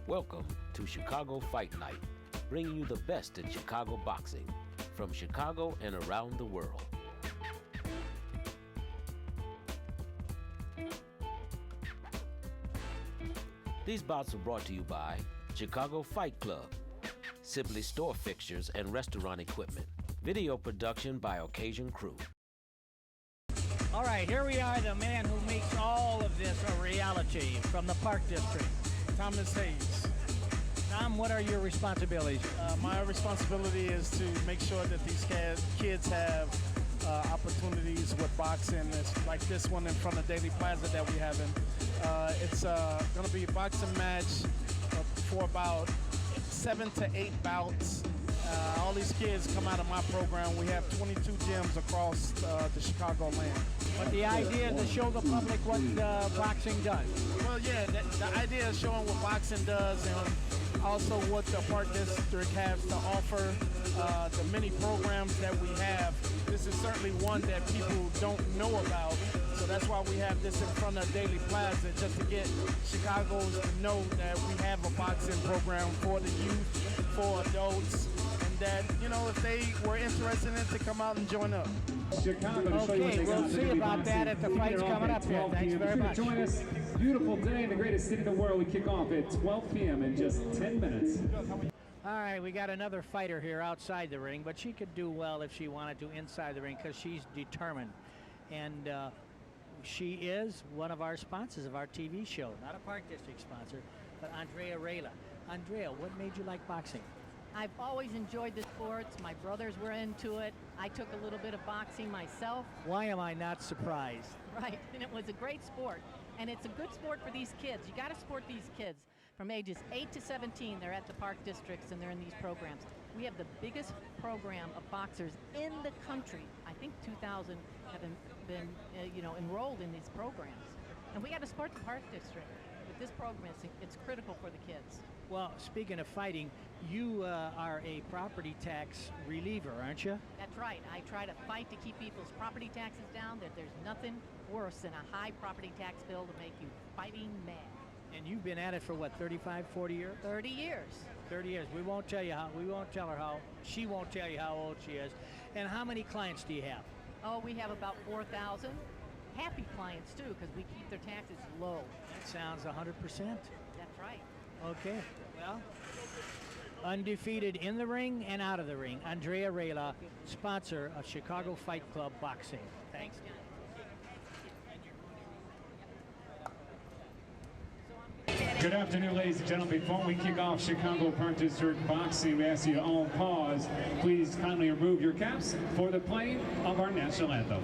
Welcome to Chicago Fight Night, bringing you the best in Chicago boxing from Chicago and around the world. These bouts are brought to you by Chicago Fight Club, Sibley Store Fixtures and Restaurant Equipment, video production by Occasion Crew. All right, here we are, the man who makes all of this a reality from the Park District. Thomas Hayes. Tom, what are your responsibilities? My responsibility is to make sure that these kids have opportunities with boxing. It's like this one in front of Daley Plaza that we have in. It's going to be a boxing match for about 7 to 8 bouts. All these kids come out of my program. We have 22 gyms across the Chicago land. But the idea is to show the public what boxing does. Well, yeah, the idea is showing what boxing does and also what the Park District has to offer, the many programs that we have. This is certainly one that people don't know about. So that's why we have this in front of Daley Plaza, just to get Chicagoans to know that we have a boxing program for the youth, for adults, and that, you know, if they were interested in it, to come out and join up. Okay, we'll see about that at the fights coming up here. Thanks very much. Join us. Beautiful day in the greatest city in the world. We kick off at 12 p.m. in just 10 minutes. All right, we got another fighter here outside the ring, but she could do well if she wanted to inside the ring because she's determined. And she is one of our sponsors of our TV show, not a Park District sponsor, but Andrea Rayla. Andrea, what made you like boxing? I've always enjoyed the sports. My brothers were into it. I took a little bit of boxing myself. Why am I not surprised? Right, and it was a great sport. And it's a good sport for these kids. You got to support these kids from ages 8 to 17. They're at the Park Districts and they're in these programs. We have the biggest program of boxers in the country. I think 2,000 have been enrolled in these programs. And we got to support the Park District. With this program, it's critical for the kids. Well, speaking of fighting, you are a property tax reliever, aren't you? That's right. I try to fight to keep people's property taxes down. That there's nothing worse than a high property tax bill to make you fighting mad. And you've been at it for what, 35, 40 years? 30 years. 30 years. We won't tell you how. We won't tell her how. She won't tell you how old she is. And how many clients do you have? Oh, we have about 4,000 happy clients too, because we keep their taxes low. That sounds 100%. That's right. Okay, well, undefeated in the ring and out of the ring. Andrea Rayla, sponsor of Chicago Fight Club Boxing. Thanks. Good afternoon, ladies and gentlemen. Before we kick off Chicago Park District Boxing, we ask you to all pause. Please kindly remove your caps for the playing of our national anthem.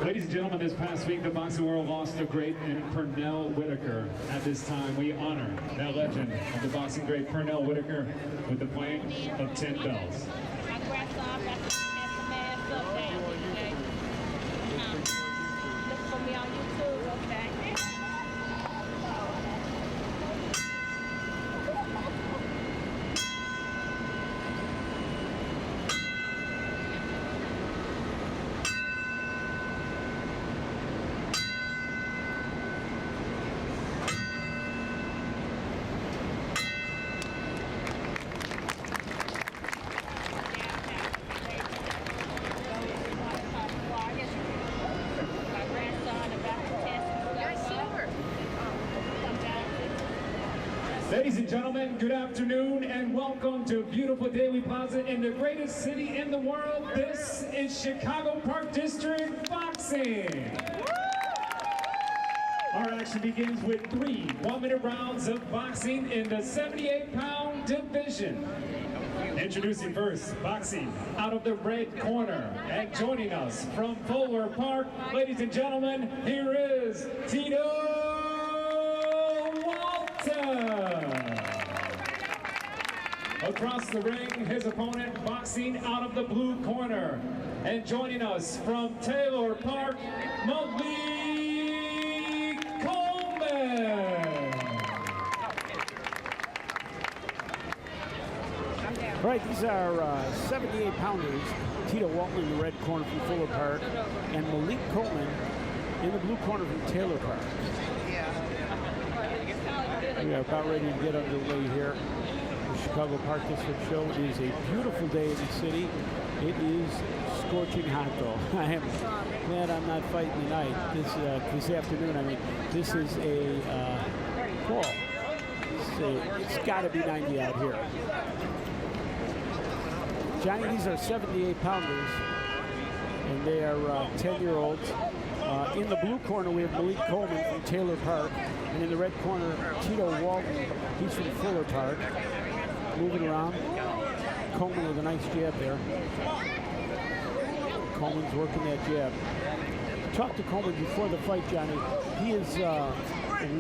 Ladies and gentlemen, this past week, the boxing world lost a great in Pernell Whitaker. At this time, we honor that legend of the boxing great Pernell Whitaker with the playing of 10 bells. Look for me on YouTube, okay? Ladies and gentlemen, good afternoon and welcome to beautiful Daley Plaza in the greatest city in the world. This is Chicago Park District Boxing. Our action begins with 3 one-minute rounds of boxing in the 78-pound division. Introducing first, boxing out of the red corner. And joining us from Fuller Park, ladies and gentlemen, here is Tito Across the ring, his opponent boxing out of the blue corner. And joining us from Taylor Park, Malik Coleman. All right, these are 78-pounders. Tito Walton in the red corner from Fuller Park, and Malik Coleman in the blue corner from Taylor Park. We are about ready to get underway here. The Chicago Park District Show. It is a beautiful day in the city. It is scorching hot though. I am glad I'm not fighting tonight. This afternoon. I mean, this is a fall. It's got to be 90 out here. Johnny, these are 78-pounders, and they are 10-year-olds. In the blue corner, we have Malik Coleman from Taylor Park, and in the red corner, Tito Walton. He's from Fuller Park. Moving around. Coleman with a nice jab there. Coleman's working that jab. Talked to Coleman before the fight, Johnny. He is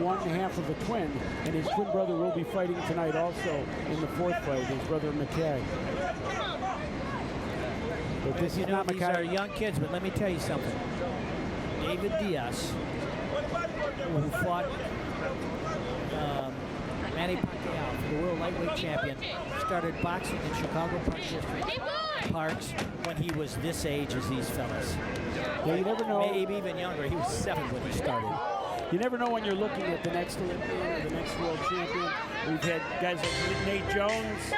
one half of a twin, and his twin brother will be fighting tonight also in the 4th fight, his brother McKay. But this is not these McKay. are young kids, but let me tell you something. David Diaz, who fought Manny Pacquiao for the world lightweight champion, started boxing in Chicago Park District Parks when he was this age as these fellas. Yeah, you never know. Maybe even younger. He was 7 when he started. You never know when you're looking at the next Olympian or the next world champion. We've had guys like Nate Jones.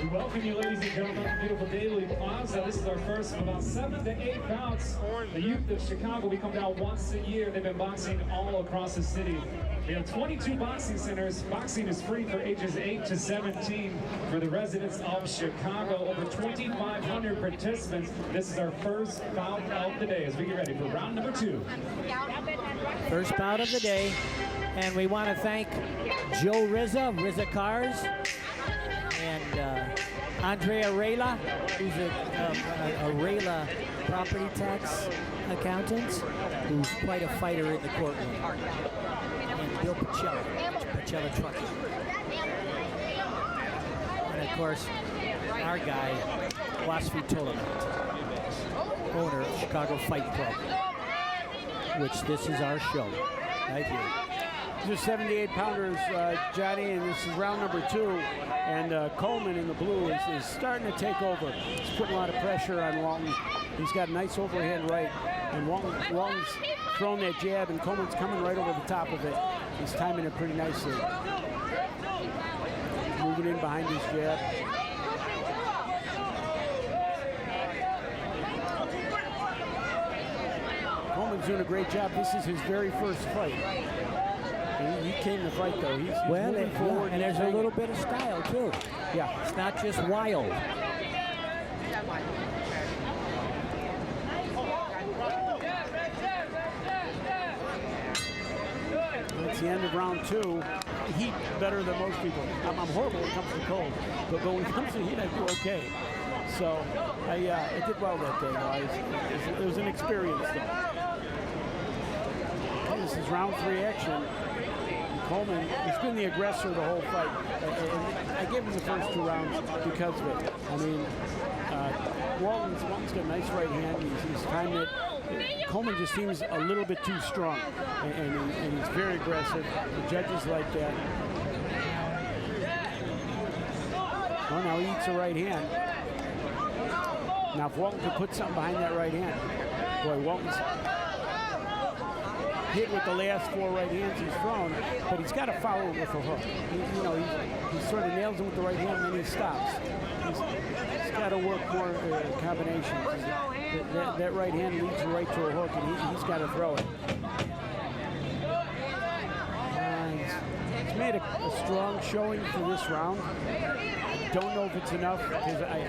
We welcome you, ladies and gentlemen, to beautiful Daley Plaza. This is our first of about 7 to 8 bouts. The youth of Chicago, we come down once a year. They've been boxing all across the city. We have 22 boxing centers. Boxing is free for ages 8 to 17 for the residents of Chicago. Over 2,500 participants. This is our first bout of the day as we get ready for round number 2. First bout of the day, and we want to thank Joe Rizza Cars, and Andrea Rayla, who's a Rayla property tax accountant, who's quite a fighter in the courtroom, and Bill Pacella Trucking. And of course, our guy, Wasfi Tolamat, owner of Chicago Fight Club, which this is our show, right here. These are 78-pounders, Johnny, and this is round number 2. And Coleman in the blue is starting to take over. He's putting a lot of pressure on Walton. He's got a nice overhand right, and Walton's throwing that jab, and Coleman's coming right over the top of it. He's timing it pretty nicely. Moving in behind his jab. Coleman's doing a great job. This is his very first fight. He came to fight, though. He's moving forward. And there's a little bit of style, too. Yeah. It's not just wild. It's the end of round 2. Heat better than most people. I'm horrible when it comes to cold, but when it comes to heat, I do okay. So I did well that day. It was an experience, though. Okay, this is round 3 action. Coleman has been the aggressor the whole fight. I gave him the first 2 rounds because of it. I mean, Walton's got a nice right hand. He's timing it. Coleman just seems a little bit too strong, and he's very aggressive. The judges like that. Well, now he eats a right hand. Now, if Walton could put something behind that right hand, boy, Walton's hit with the last 4 right hands he's thrown, but he's got to follow it with a hook. He sort of nails him with the right hand, and then he stops. He's got to work more combinations. That right hand leads right to a hook, and he's got to throw it. He's made a strong showing for this round. I don't know if it's enough because I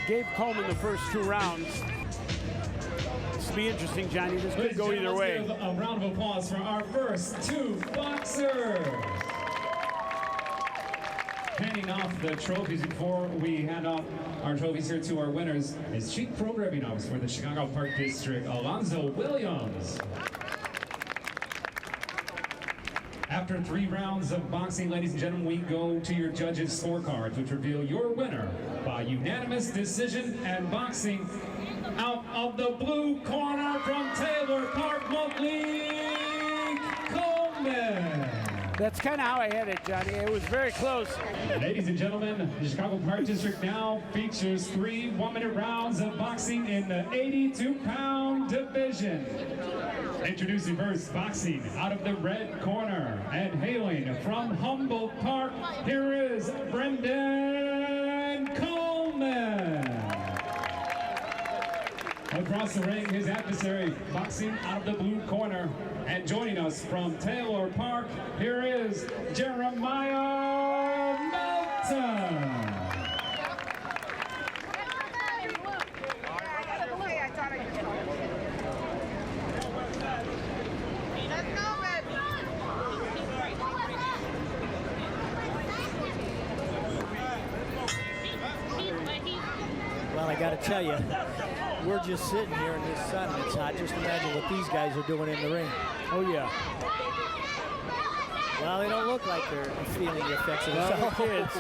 gave Coleman the first 2 rounds. This will be interesting, Johnny. This could go either way. Let's give a round of applause for our first 2 boxers. Handing off the trophies before we hand off our trophies here to our winners is Chief Programming Officer for the Chicago Park District, Alonzo Williams. After 3 rounds of boxing, ladies and gentlemen, we go to your judges' scorecards, which reveal your winner by unanimous decision and boxing. Out of the blue corner from Taylor Park, Malik Coleman. That's kind of how I had it, Johnny. It was very close. Ladies and gentlemen, the Chicago Park District now features 3 one-minute rounds of boxing in the 82-pound division. Introducing first, boxing out of the red corner and hailing from Humboldt Park, here is Brendan Coleman. Across the ring, his adversary, boxing out of the blue corner. And joining us from Taylor Park, here is Jeremiah Melton. Well, I got to tell you, we're just sitting here in this sun and it's hot. Just imagine what these guys are doing in the ring. Oh, yeah. Well, they don't look like they're feeling the effects of this. Well, kids.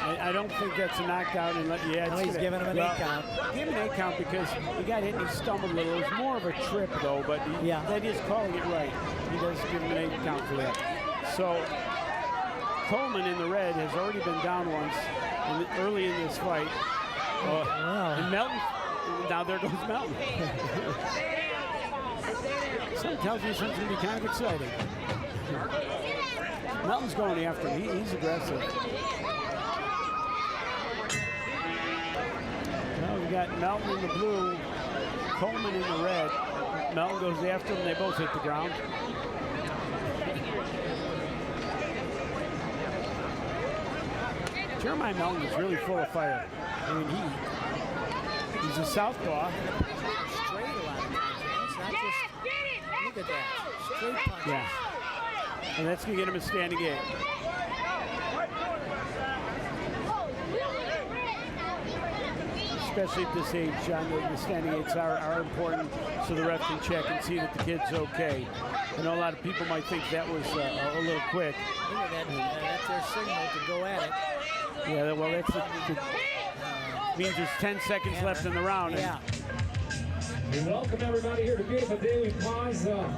I don't think that's a knockdown. And yeah, he's giving him an 8 count. Give him an 8 count because he got hit and he stumbled a little. It was more of a trip, though, but that is calling it right. He does give him an 8 count for that. So Coleman in the red has already been down once early in this fight. And Melton, now there goes Melton. Something tells me something's going to be kind of exciting. Melton's going after him. He's aggressive. Now we got Melton in the blue, Coleman in the red. Melton goes after him. They both hit the ground. Jeremiah Melton is really full of fire. I mean, he's a southpaw. Straight a lot of times. It's not just, look at that, straight punches. Yeah. And that's going to get him a standing 8. Especially at this age, John, the standing 8s are important so the ref can check and see that the kid's okay. I know a lot of people might think that was a little quick. Look at that. That's their signal to go at it. Yeah, well, that's means there's 10 seconds left in the round. Yeah. We welcome everybody here to beautiful Daley Plaza.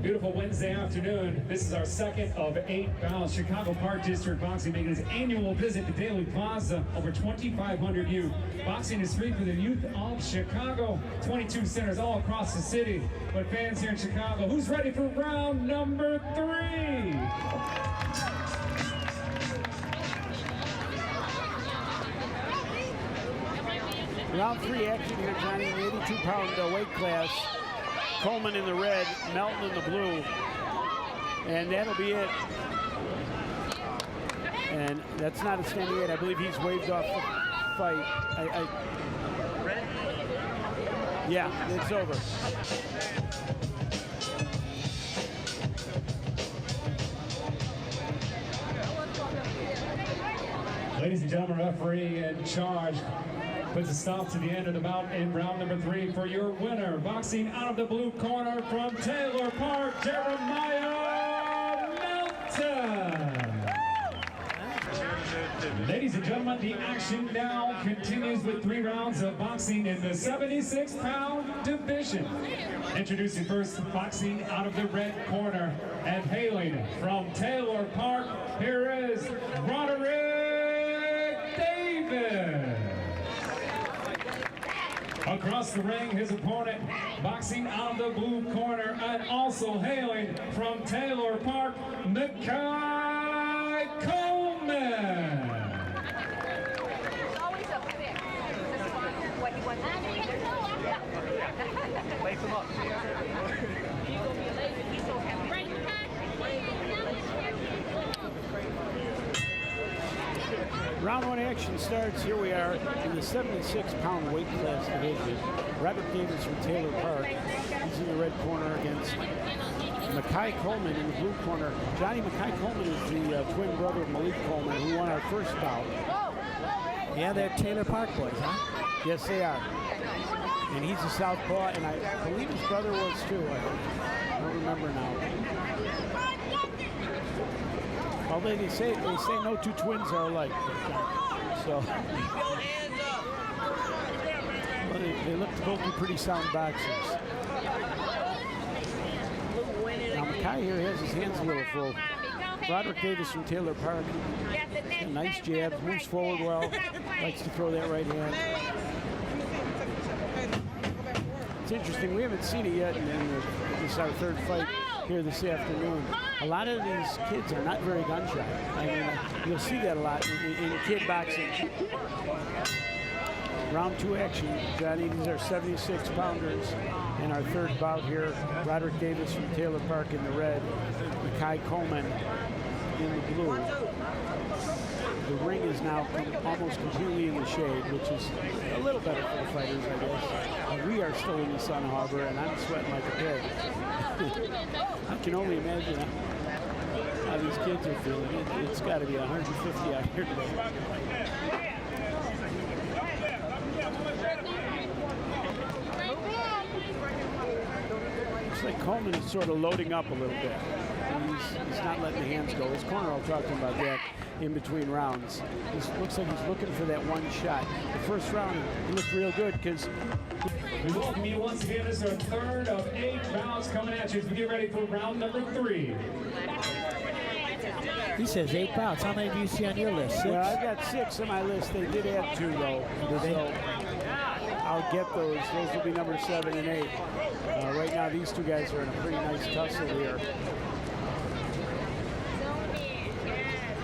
Beautiful Wednesday afternoon. This is our second of 8 bouts. Chicago Park District Boxing making its annual visit to Daley Plaza. Over 2,500 youth. Boxing is free for the youth of Chicago. 22 centers all across the city. But fans here in Chicago, who's ready for round number 3? Round 3 action here, Johnny, in the 82-pound weight class. Coleman in the red, Melton in the blue. And that'll be it. And that's not a standing 8. I believe he's waved off the fight. Yeah, it's over. Ladies and gentlemen, referee in charge puts a stop to the end of the bout in round number 3 for your winner. Boxing out of the blue corner from Taylor Park, Jeremiah Melton. Ladies and gentlemen, the action now continues with 3 rounds of boxing in the 76-pound division. Introducing first, boxing out of the red corner and hailing from Taylor Park, here is Roderick Davis. Across the ring, his opponent, boxing out of the blue corner and also hailing from Taylor Park, Makai Coleman. It's always a pick. What he wants to do. Wake him up. He's going to be lazy. He's so happy. Round one action starts. Here we are in the 76-pound weight class division. Robert Davis from Taylor Park. He's in the red corner against Mackay Coleman in the blue corner. Johnny Mackay Coleman is the twin brother of Malik Coleman, who won our first bout. Yeah, they're Taylor Park boys, huh? Yes, they are. And he's a southpaw, and I believe his brother was too. I don't remember now. Although they say no two twins are alike. So well, they look to both be pretty sound boxers. Now Mackay here has his hands a little full. Roderick Davis from Taylor Park. Nice jab, moves forward well, likes to throw that right hand. It's interesting, we haven't seen it yet, and this is our third fight here this afternoon. A lot of these kids are not very gun shy. I mean, you'll see that a lot in kid boxing. Round two action, Johnny. These are 76-pounders. And our third bout here, Roderick Davis from Taylor Park in the red, Mackay Coleman in the blue. The ring is now almost completely in the shade, which is a little better for the fighters, I guess. We are still in the sun harbor, and I'm sweating like a pig. I can only imagine how these kids are feeling. It's got to be 150 out here today. Looks like Coleman is sort of loading up a little bit. He's not letting the hands go. His corner, I'll talk to him about that in between rounds. It looks like he's looking for that one shot. The first round, he looked real good because... We welcome you once again. This is our third of 8 rounds coming at you as we get ready for round number 3. He says 8 bouts. How many do you see on your list? 6? Yeah, I've got 6 on my list. They did add 2, though. So I'll get those. Those will be number 7 and 8. Right now, these two guys are in a pretty nice tussle here.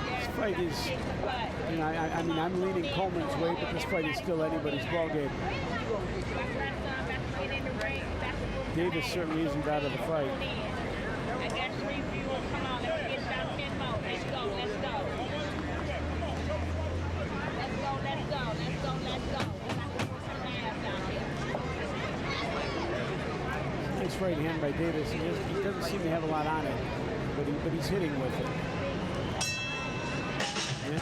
This fight is, you know, I mean, I'm leaning Coleman's way, but this fight is still anybody's ballgame. Davis certainly isn't out of the fight. Nice right hand by Davis. He doesn't seem to have a lot on it, but he's hitting with it. Yeah.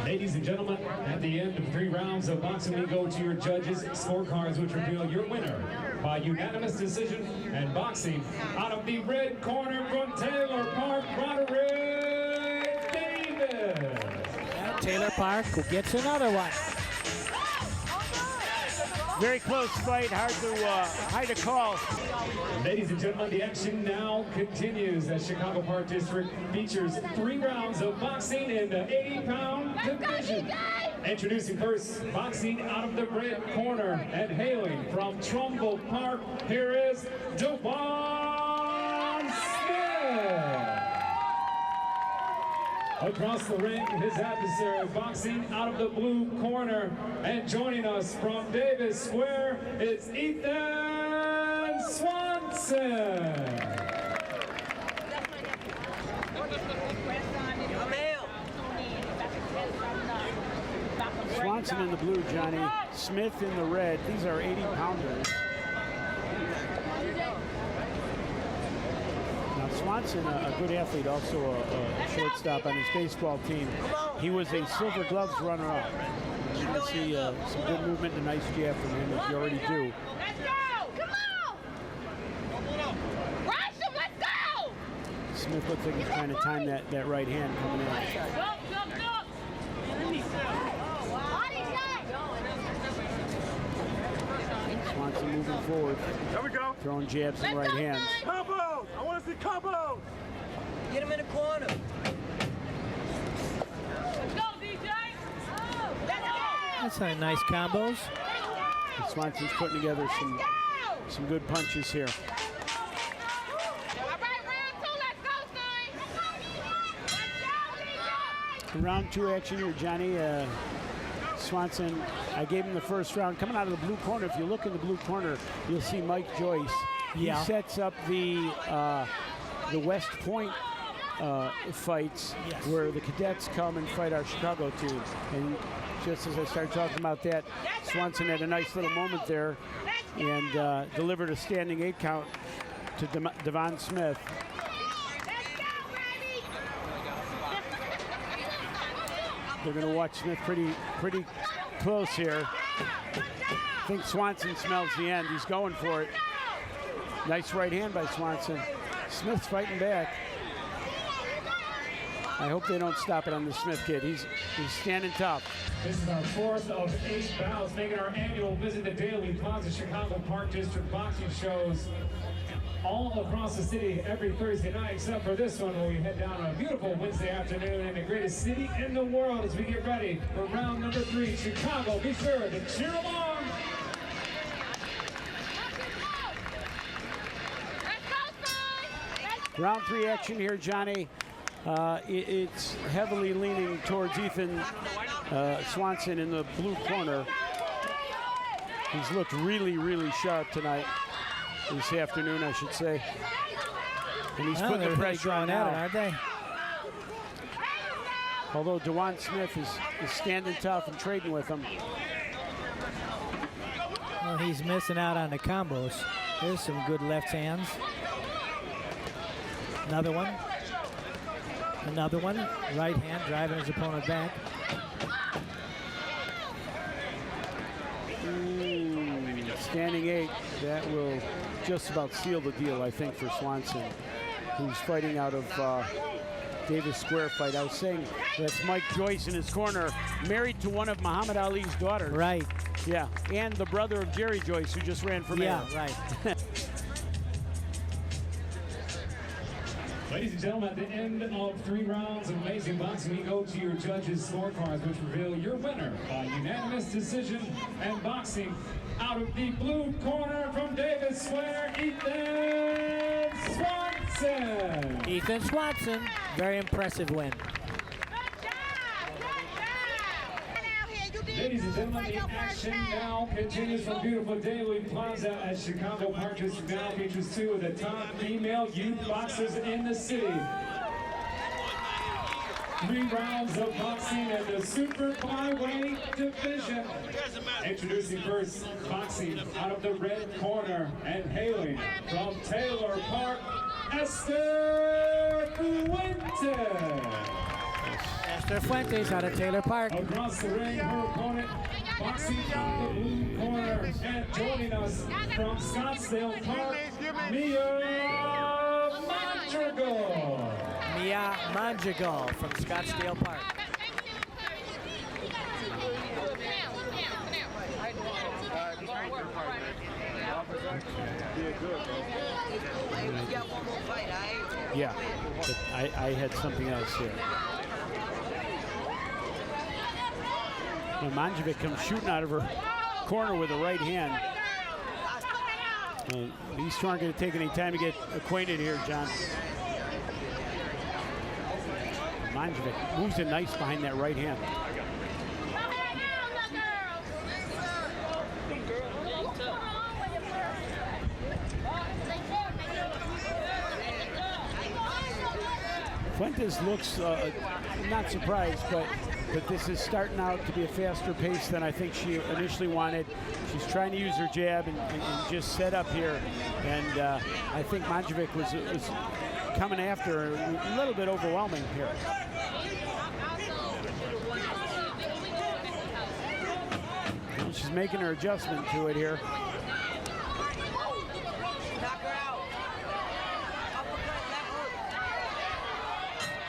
Ladies and gentlemen, at the end of 3 rounds of boxing, we go to your judges' scorecards, which reveal your winner by unanimous decision and boxing out of the red corner from Taylor Park, Roderick Davis. And Taylor Park gets another one. Very close fight, hard to call. Ladies and gentlemen, the action now continues as Chicago Park District features 3 rounds of boxing in the 80-pound division. Introducing first, boxing out of the red corner and hailing from Trumbull Park, here is Devon Smith. Across the ring, his adversary boxing out of the blue corner, and joining us from Davis Square is Ethan Swanson. Swanson in the blue, Johnny. Smith in the red. These are 80-pounders. Now Swanson, a good athlete, also a shortstop on his baseball team. He was a Silver Gloves runner-up. You can see some good movement and a nice jab from him, as you already do. Let's go! Come on! Rush him! Let's go! Smith looks like he's trying to time that right hand coming in. Swanson moving forward. There we go. Throwing jabs and right hands. Combos! I want to see combos! Get him in the corner. Let's go, DJ! Let's go! That's some nice combos. And Swanson's putting together some good punches here. All right, round 2, let's go, son! Let's go, DJ! Round 2 action here, Johnny. Swanson, I gave him the first round. Coming out of the blue corner, if you look in the blue corner, you'll see Mike Joyce. Yeah. He sets up the West Point fights, Yes. where the cadets come and fight our Chicago team. And just as I started talking about that, Swanson had a nice little moment there and delivered a standing 8 count to Devon Smith. They're going to watch Smith pretty close here. I think Swanson smells the end. He's going for it. Nice right hand by Swanson. Smith's fighting back. I hope they don't stop it on the Smith kid. He's standing tough. This is our 4th of 8 bouts, making our annual visit to Daley Plaza, Chicago Park District boxing shows all across the city every Thursday night, except for this one where we head down on a beautiful Wednesday afternoon in the greatest city in the world as we get ready for round number 3, Chicago. Be sure to cheer along. Round 3 action here, Johnny. It's heavily leaning towards Ethan Swanson in the blue corner. He's looked really, really sharp tonight. This afternoon, I should say. And he's putting the pressure on now, aren't they? Although Dewan Smith is standing tough and trading with him. Well, he's missing out on the combos. There's some good left hands. Another one. Another one. Right hand driving his opponent back. Standing 8. That will just about seal the deal, I think, for Swanson, who's fighting out of Davis Square fight. I was saying that's Mike Joyce in his corner, married to one of Muhammad Ali's daughters. Right. Yeah, and the brother of Jerry Joyce, who just ran for mayor. Yeah, right. Ladies and gentlemen, at the end of 3 rounds of amazing boxing, we go to your judges' scorecards, which reveal your winner by unanimous decision and boxing. Out of the blue corner from Davis Square, Ethan Swanson. Ethan Swanson, very impressive win. Ladies and gentlemen, the action now continues from beautiful Daley Plaza at Chicago Park District. Now features 2 of the top female youth boxers in the city. 3 rounds of boxing in the super flyweight division. Introducing first, boxing out of the red corner and hailing from Taylor Park, Esther Fuentes. Esther Fuentes out of Taylor Park. Across the ring, her opponent, boxing from the blue corner, and joining us from Scottsdale Park, Mia Madrigal. Mia Madrigal from Scottsdale Park. Yeah, but I had something else here. And Manjevic comes shooting out of her corner with a right hand. These two aren't going to take any time to get acquainted here, John. Manjevic moves it nice behind that right hand. Fuentes looks not surprised, but this is starting out to be a faster pace than I think she initially wanted. She's trying to use her jab and just set up here, and I think Manjevic was coming after her a little bit overwhelming here. And she's making her adjustment to it here.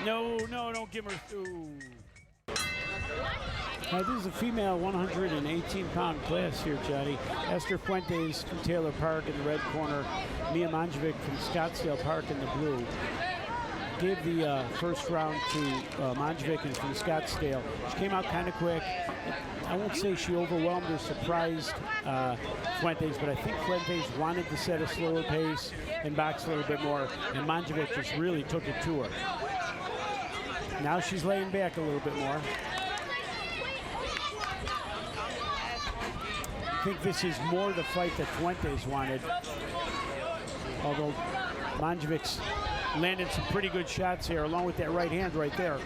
No, don't give her. Ooh. This is a female 118-pound class here, Johnny. Esther Fuentes from Taylor Park in the red corner. Mia Manjevic from Scottsdale Park in the blue. Gave the first round to Manjevic from Scottsdale. She came out kind of quick. I won't say she overwhelmed or surprised Fuentes, but I think Fuentes wanted to set a slower pace and box a little bit more, and Manjevic just really took it to her. Now she's laying back a little bit more. I think this is more the fight that Fuentes wanted. Although Manjevic's landed some pretty good shots here, along with that right hand right there.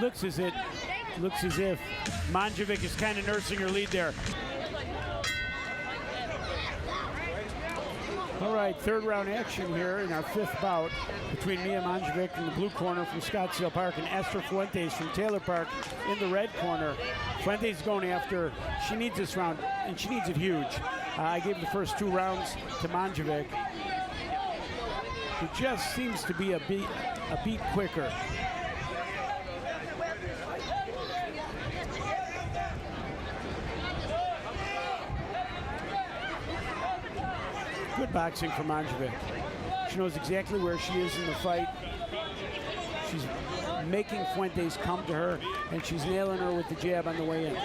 Looks as if Manjevic is kind of nursing her lead there. All right, third round action here in our fifth bout between Mia Manjevic in the blue corner from Scottsdale Park and Esther Fuentes from Taylor Park in the red corner. Fuentes going after, she needs this round, and she needs it huge. I gave the first 2 rounds to Manjevic, who just seems to be a beat quicker. Good boxing from Manjevic. She knows exactly where she is in the fight. She's making Fuentes come to her, and she's nailing her with the jab on the way in.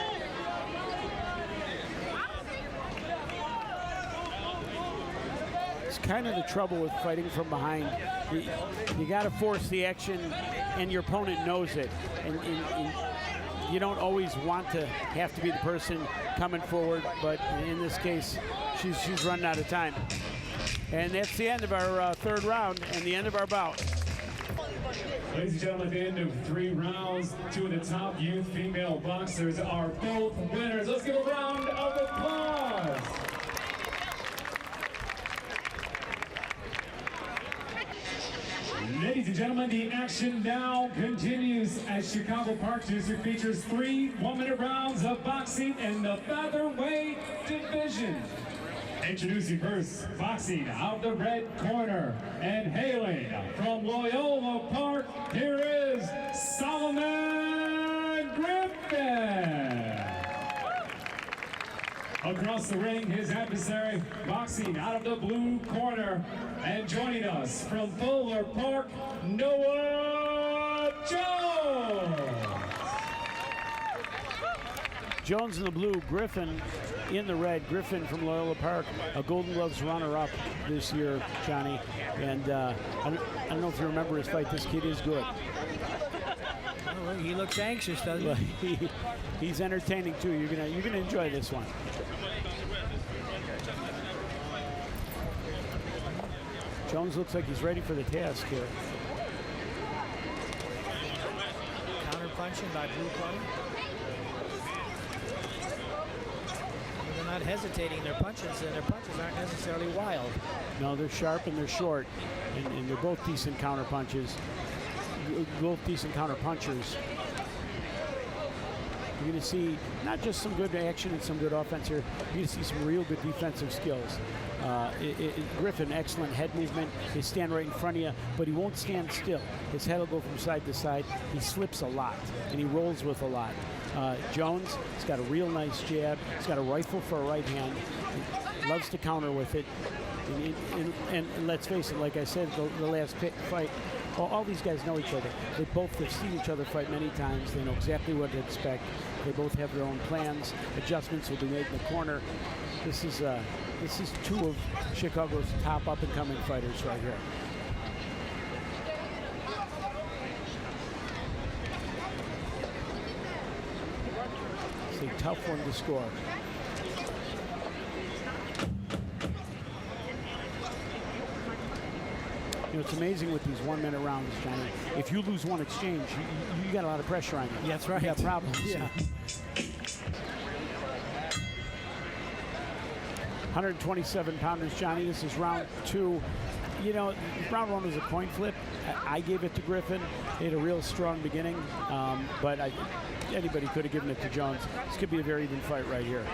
It's kind of the trouble with fighting from behind. You got to force the action, and your opponent knows it. And you don't always want to have to be the person coming forward, but in this case, she's running out of time. And that's the end of our third round and the end of our bout. Ladies and gentlemen, at the end of 3 rounds, 2 of the top youth female boxers are both winners. Let's give a round of applause. Ladies and gentlemen, the action now continues as Chicago Park District features 3 one-minute rounds of boxing in the featherweight division. Introducing first, boxing out of the red corner and hailing from Loyola Park, here is Solomon Griffin. Across the ring, his adversary, boxing out of the blue corner, and joining us from Fuller Park, Noah Jones. Jones in the blue, Griffin in the red. Griffin from Loyola Park, a Golden Gloves runner-up this year, Johnny. And I don't know if you remember his fight. This kid is good. Well, he looks anxious, doesn't he? He's entertaining too. You're gonna enjoy this one. Jones looks like he's ready for the task here. Counter punching by blue corner. They're not hesitating their punches, and their punches aren't necessarily wild. No, they're sharp and they're short, and they're both decent counter punches. Both decent counter punchers. You're going to see not just some good action and some good offense here. You're going to see some real good defensive skills. Griffin, excellent head movement. He stand right in front of you, but he won't stand still. His head will go from side to side. He slips a lot, and he rolls with a lot. Jones, he's got a real nice jab. He's got a rifle for a right hand. He loves to counter with it. And let's face it, like I said, the last fight, all these guys know each other. They both have seen each other fight many times. They know exactly what to expect. They both have their own plans. Adjustments will be made in the corner. This is 2 of Chicago's top up-and-coming fighters right here. It's a tough one to score. You know, it's amazing with these 1-minute rounds, Johnny. If you lose one exchange, you got a lot of pressure on you. Yeah, that's right. You got problems. Yeah. 127 pounders, Johnny. This is round 2. You know, round 1 was a coin flip. I gave it to Griffin. He had a real strong beginning, but anybody could have given it to Jones. This could be a very even fight right here.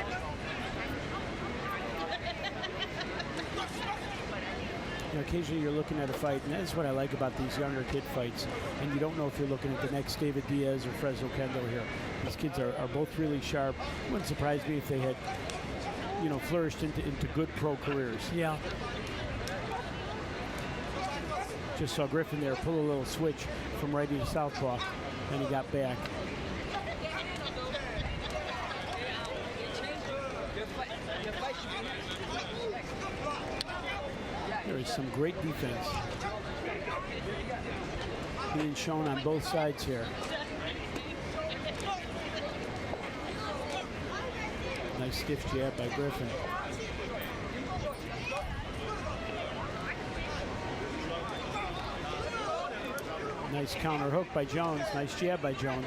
You know, occasionally you're looking at a fight, and that's what I like about these younger kid fights, and you don't know if you're looking at the next David Diaz or Fresno Kendo here. These kids are both really sharp. It wouldn't surprise me if they had, you know, flourished into good pro careers. Yeah. Just saw Griffin there pull a little switch from righty to southpaw, and he got back. There is some great defense. being shown on both sides here. Nice stiff jab by Griffin. Nice counter hook by Jones. Nice jab by Jones.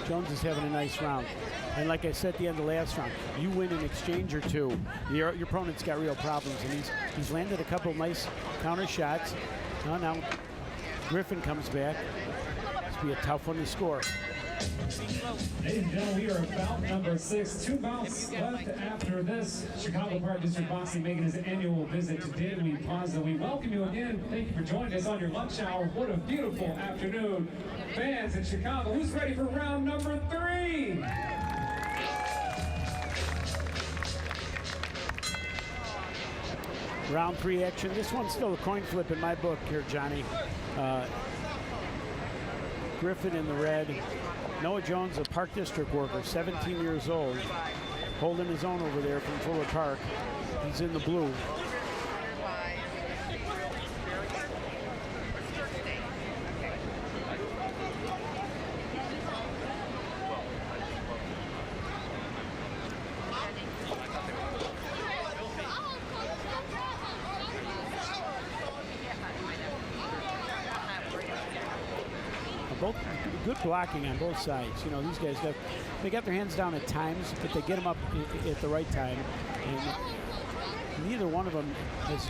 Jones is having a nice round. And like I said at the end of the last round, you win an exchange or two, your opponent's got real problems. And he's landed a couple nice counter shots. Now Griffin comes back. This will be a tough one to score. Ladies and gentlemen, we are about number 6. 2 bouts left after this. Chicago Park District Boxing making his annual visit to Daley Plaza. We welcome you again. Thank you for joining us on your lunch hour. What a beautiful afternoon. Fans in Chicago, who's ready for round number 3? Round 3 action. This one's still a coin flip in my book here, Johnny. Griffin in the red. Noah Jones, a Park District worker, 17 years old, holding his own over there from Fuller Park. He's in the blue. Both good blocking on both sides. You know, these guys they got their hands down at times, but they get them up at the right time. And neither one of them has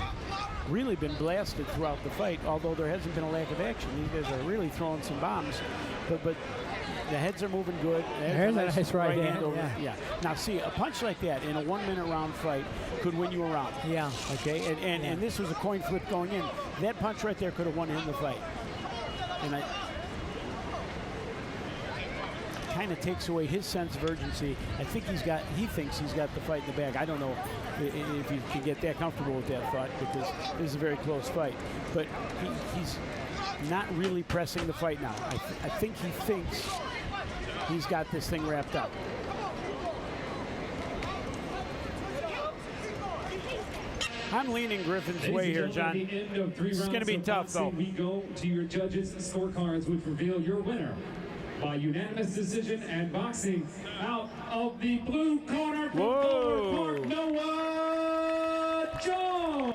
really been blasted throughout the fight, although there hasn't been a lack of action. These guys are really throwing some bombs, but the heads are moving good. There's a nice right hand. Yeah. Now see, a punch like that in a 1-minute round fight could win you a round. Yeah. Okay. And this was a coin flip going in. That punch right there could have won him the fight. And kind of takes away his sense of urgency. I think he thinks he's got the fight in the bag. I don't know if he can get that comfortable with that thought, because this is a very close fight. But he's not really pressing the fight now. I think he thinks he's got this thing wrapped up. I'm leaning Griffin's way here, John. This is going to be tough, though. We go to your judges' scorecards, which reveal your winner by unanimous decision and boxing out of the blue corner from Fuller Park, Noah Jones.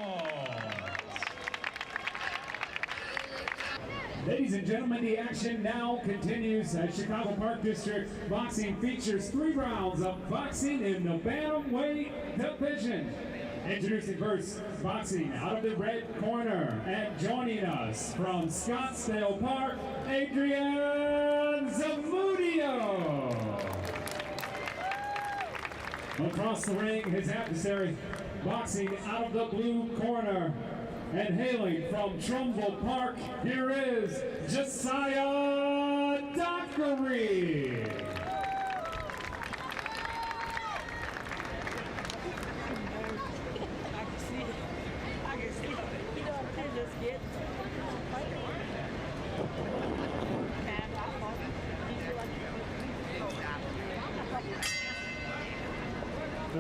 Ladies and gentlemen, the action now continues at Chicago Park District. Boxing features 3 rounds of boxing in the bantamweight division. Introducing first, boxing out of the red corner, and joining us from Scottsdale Park, Adrian Zamudio. Across the ring, his adversary, boxing out of the blue corner, and hailing from Trumbull Park, here is Josiah Dockery.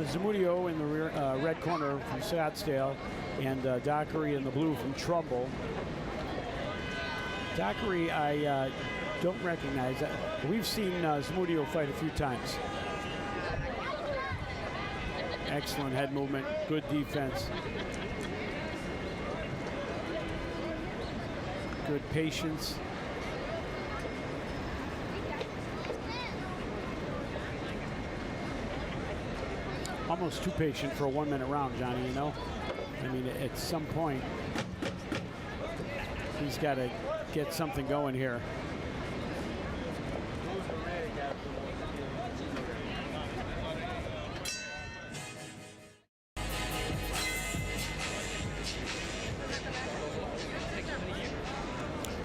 Zamudio in the red corner from Scottsdale, and Dockery in the blue from Trumbull. Dockery, I don't recognize. We've seen Zamudio fight a few times. Excellent head movement, good defense. Good patience. Almost too patient for a 1-minute round, Johnny, you know? I mean, at some point, he's got to get something going here.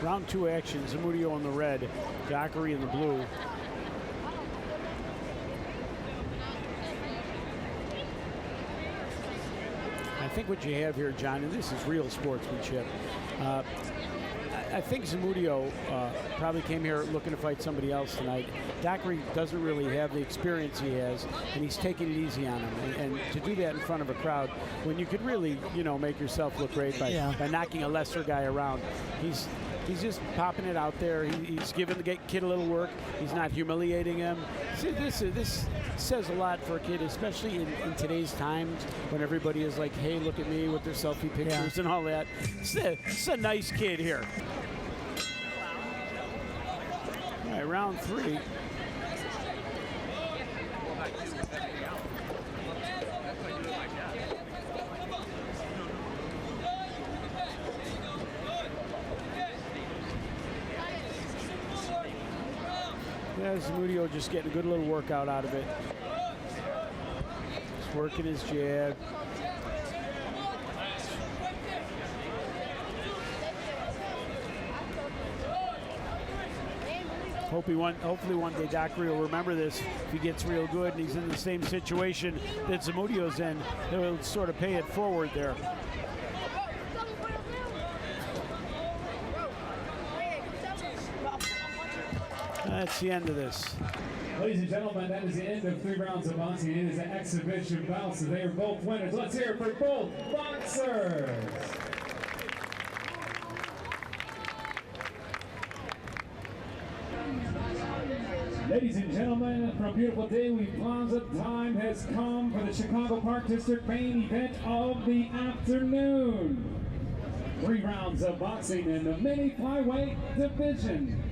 Round 2 action, Zamudio in the red, Dockery in the blue. I think what you have here, John, and this is real sportsmanship. I think Zamudio probably came here looking to fight somebody else tonight. Dockery doesn't really have the experience he has, and he's taking it easy on him. And to do that in front of a crowd, when you could really, you know, make yourself look great by knocking a lesser guy around, he's just popping it out there. He's giving the kid a little work. He's not humiliating him. See, this says a lot for a kid, especially in today's times when everybody is like, hey, look at me with their selfie pictures and all that. It's a nice kid here. All right, round 3. Zamudio just getting a good little workout out of it. He's working his jab. Hopefully one day Dockery will remember this. If he gets real good and he's in the same situation that Zamudio's in, he'll sort of pay it forward there. That's the end of this. Ladies and gentlemen, that is the end of 3 rounds of boxing. It is an exhibition bout, so they are both winners. Let's hear it for both boxers. Ladies and gentlemen, from beautiful Daley Plaza, time has come for the Chicago Park District main event of the afternoon. 3 rounds of boxing in the mini flyweight division.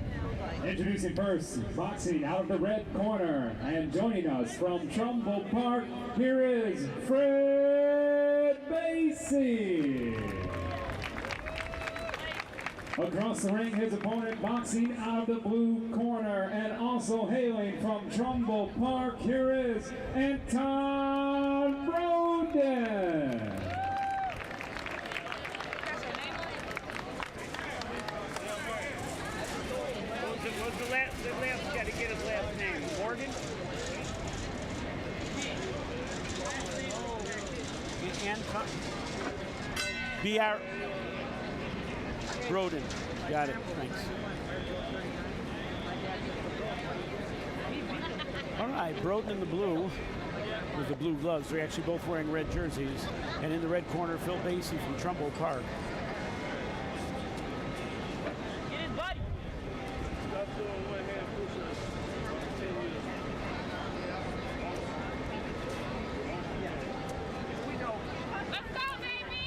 Introducing first, boxing out of the red corner, and joining us from Trumbull Park, here is Fred Basie. Across the ring, his opponent boxing out of the blue corner, and also hailing from Trumbull Park, here is Anton Broden. The last got to get his last name. Morgan? B.R. Broden. Got it. Thanks. All right, Broden in the blue with the blue gloves. They're actually both wearing red jerseys. And in the red corner, Phil Basie from Trumbull Park.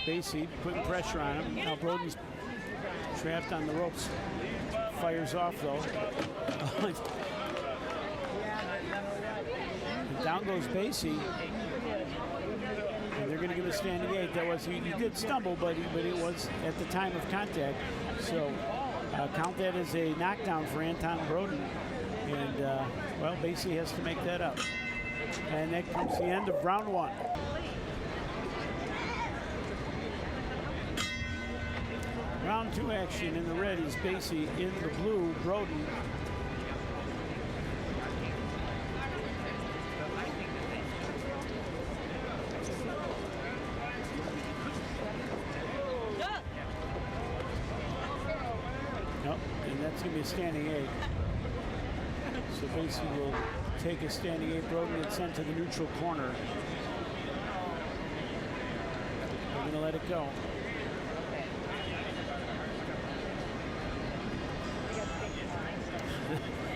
Basie putting pressure on him. Now Broden's trapped on the ropes. Fires off though. And down goes Basie. And they're going to give a standing 8. That was he did stumble, but it was at the time of contact. So count that as a knockdown for Anton Broden. And well, Basie has to make that up. And that comes the end of round 1. Round 2 action. In the red is Basie. In the blue, Broden. Nope, and that's going to be a standing 8. So Basie will take a standing 8. Broden gets sent to the neutral corner. We're going to let it go.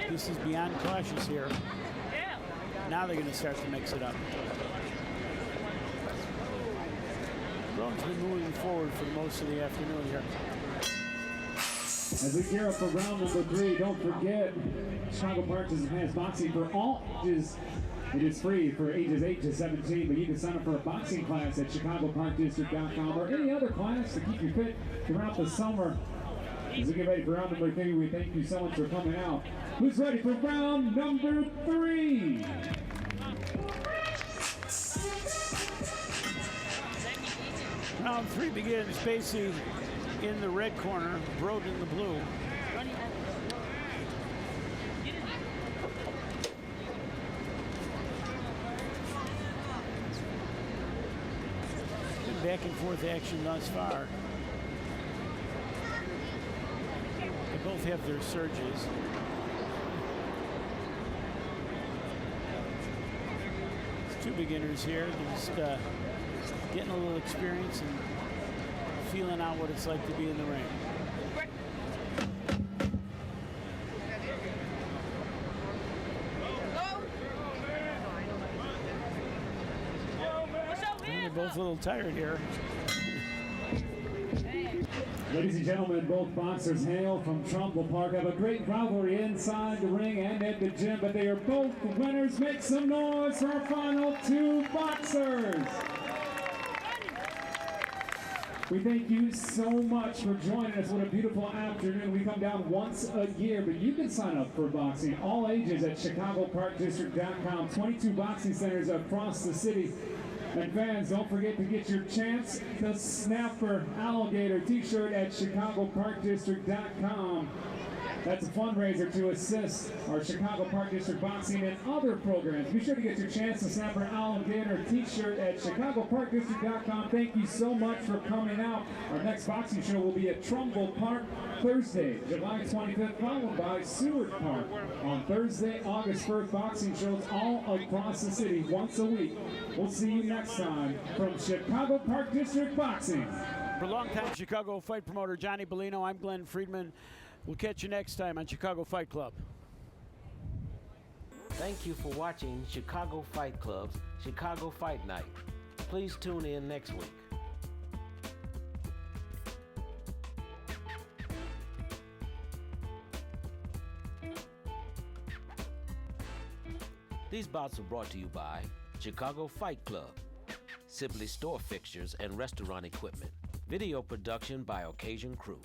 This is beyond cautious here. Now they're going to start to mix it up. Broden's been moving forward for most of the afternoon here. As we gear up for round number 3, don't forget, Chicago Park has boxing for all ages. It is free for ages 8 to 17, but you can sign up for a boxing class at chicagoparkdistrict.com or any other class to keep you fit throughout the summer. As we get ready for round number 3, we thank you so much for coming out. Who's ready for round number 3? Round 3 begins. Basie in the red corner, Broden in the blue. Back and forth action thus far. both have their surges. There's two beginners here. They're just getting a little experience and feeling out what it's like to be in the ring. And they're both a little tired here. Ladies and gentlemen, both boxers hail from Trumbull Park, have a great rivalry inside the ring and at the gym, but they are both winners. Make some noise for our final two boxers. We thank you so much for joining us. What a beautiful afternoon. We come down once a year, but you can sign up for boxing, all ages, at ChicagoParkDistrict.com. 22 boxing centers across the city. And fans, don't forget to get your Chance the Snapper Alligator t-shirt at ChicagoParkDistrict.com. That's a fundraiser to assist our Chicago Park District boxing and other programs. Be sure to get your Chance the Snapper Alligator t-shirt at ChicagoParkDistrict.com. Thank you so much for coming out. Our next boxing show will be at Trumbull Park Thursday, July 25th, followed by Seward Park on Thursday, August 1st. Boxing shows all across the city once a week. We'll see you next time from Chicago Park District Boxing. For longtime Chicago fight promoter Johnny Bellino, I'm Glenn Friedman. We'll catch you next time on Chicago Fight Club. Thank you for watching Chicago Fight Club's Chicago Fight Night. Please tune in next week. These bouts are brought to you by Chicago Fight Club, Sibley Store Fixtures and Restaurant Equipment, video production by Occasion Crew.